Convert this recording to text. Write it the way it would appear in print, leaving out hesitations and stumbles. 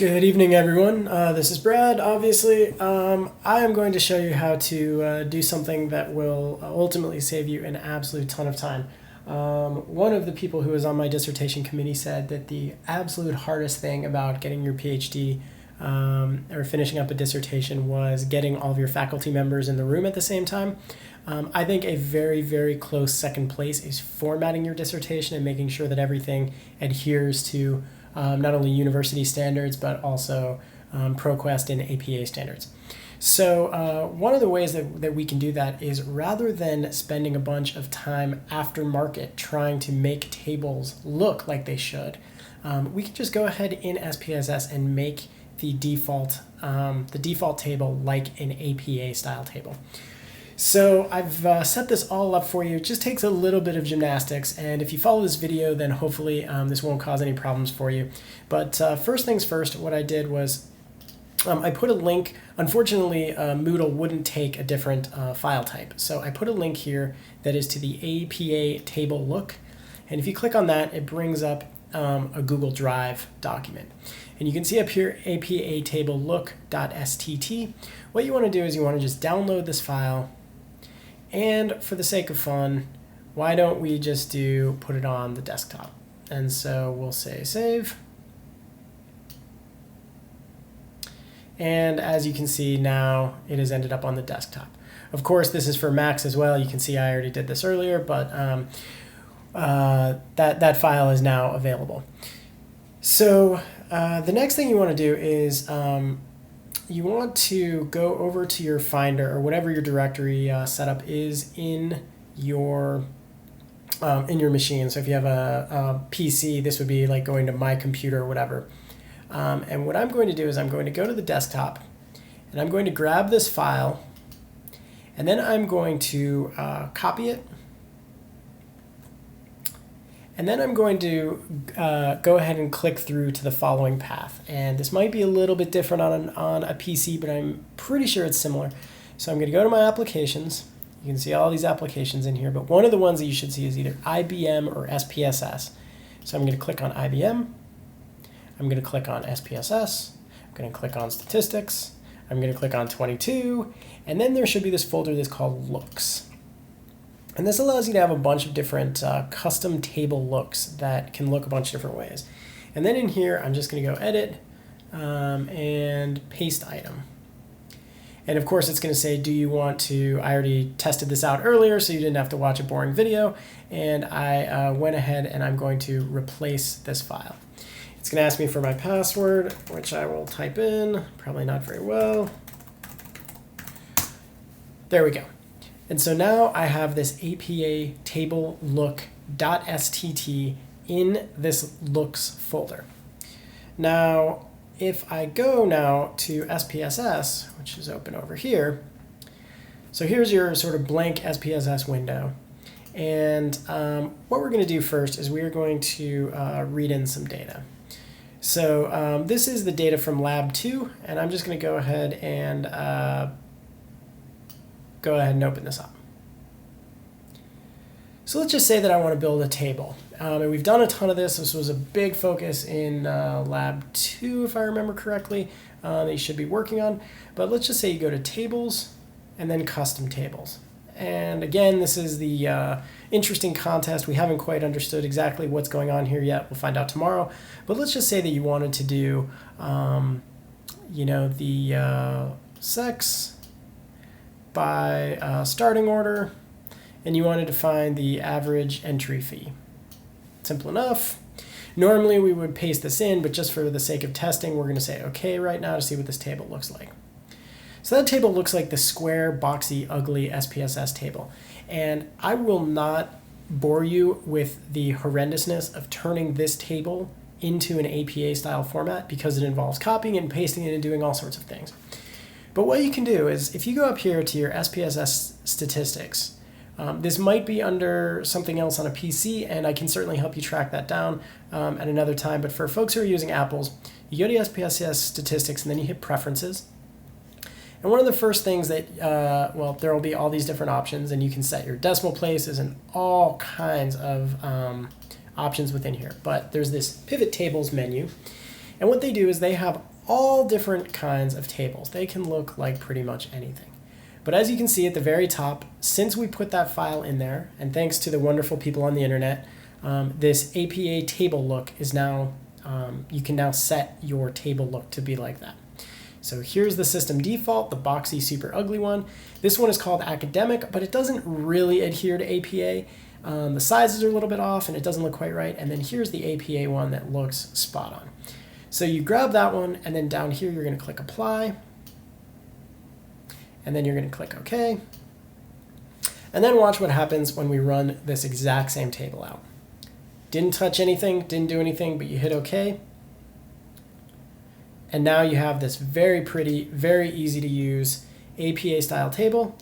Good evening, everyone. This is Brad. Obviously, I am going to show you how to do something that will ultimately save you an absolute ton of time. One of the people who was on my dissertation committee said that the absolute hardest thing about getting your PhD or finishing up a dissertation was getting all of your faculty members in the room at the same time. I think a very, very close second place is formatting your dissertation and making sure that everything adheres to not only university standards, but also ProQuest and APA standards. So one of the ways that we can do that is rather than spending a bunch of time after market trying to make tables look like they should, we can just go ahead in SPSS and make the default table like an APA style table. So I've set this all up for you. It just takes a little bit of gymnastics, and if you follow this video, then hopefully this won't cause any problems for you. But first things first, what I did was I put a link. Unfortunately, Moodle wouldn't take a different file type, so I put a link here that is to the APA table look, and if you click on that, it brings up a Google Drive document. And you can see up here, APA table look.stt. What you want to do is you want to just download this file. And for the sake of fun, why don't we just put it on the desktop? And so we'll say save. And as you can see now, it has ended up on the desktop. Of course, this is for Macs as well. You can see I already did this earlier, but that file is now available. So the next thing you want to do is you want to go over to your Finder or whatever your directory setup is in your machine. So if you have a PC, this would be like going to My Computer or whatever. And what I'm going to do is I'm going to go to the desktop, and I'm going to grab this file, and then I'm going to copy it. And then I'm going to go ahead and click through to the following path. And this might be a little bit different on a PC, but I'm pretty sure it's similar. So I'm going to go to my applications. You can see all these applications in here, but one of the ones that you should see is either IBM or SPSS. So I'm going to click on IBM. I'm going to click on SPSS. I'm going to click on Statistics. I'm going to click on 22. And then there should be this folder that's called Looks. And this allows you to have a bunch of different custom table looks that can look a bunch of different ways. And then in here, I'm just going to go Edit and Paste Item. And of course, it's going to say, do you want to, I already tested this out earlier, so you didn't have to watch a boring video. And I went ahead and I'm going to replace this file. It's going to ask me for my password, which I will type in, probably not very well. There we go. And so now I have this APA table look.stt in this looks folder. Now, if I go now to SPSS, which is open over here, so here's your sort of blank SPSS window. And what we're going to do first is we are going to read in some data. So this is the data from Lab 2, and I'm just going to go ahead and open this up. So let's just say that I want to build a table. And we've done a ton of this. This was a big focus in Lab 2, if I remember correctly, that you should be working on. But let's just say you go to Tables and then Custom Tables. And again, this is the interesting contest. We haven't quite understood exactly what's going on here yet. We'll find out tomorrow. But let's just say that you wanted to do, the sex by starting order, and you wanted to find the average entry fee. Simple enough. Normally we would paste this in, but just for the sake of testing, we're going to say OK right now to see what this table looks like. So that table looks like the square, boxy, ugly SPSS table. And I will not bore you with the horrendousness of turning this table into an APA style format because it involves copying and pasting it and doing all sorts of things. But what you can do is if you go up here to your SPSS statistics, this might be under something else on a PC, and I can certainly help you track that down at another time. But for folks who are using Apples, you go to SPSS statistics and then you hit preferences. And one of the first things that, there will be all these different options, and you can set your decimal places and all kinds of options within here. But there's this pivot tables menu. And what they do is they have all different kinds of tables. They can look like pretty much anything. But as you can see at the very top, since we put that file in there, and thanks to the wonderful people on the internet, this APA table look is now, you can now set your table look to be like that. So here's the system default, the boxy, super ugly one. This one is called academic, but it doesn't really adhere to APA. The sizes are a little bit off and it doesn't look quite right. And then here's the APA one that looks spot on. So you grab that one, and then down here you're going to click apply. And then you're going to click OK. And then watch what happens when we run this exact same table out. Didn't touch anything, didn't do anything, but you hit OK. And now you have this very pretty, very easy to use APA style table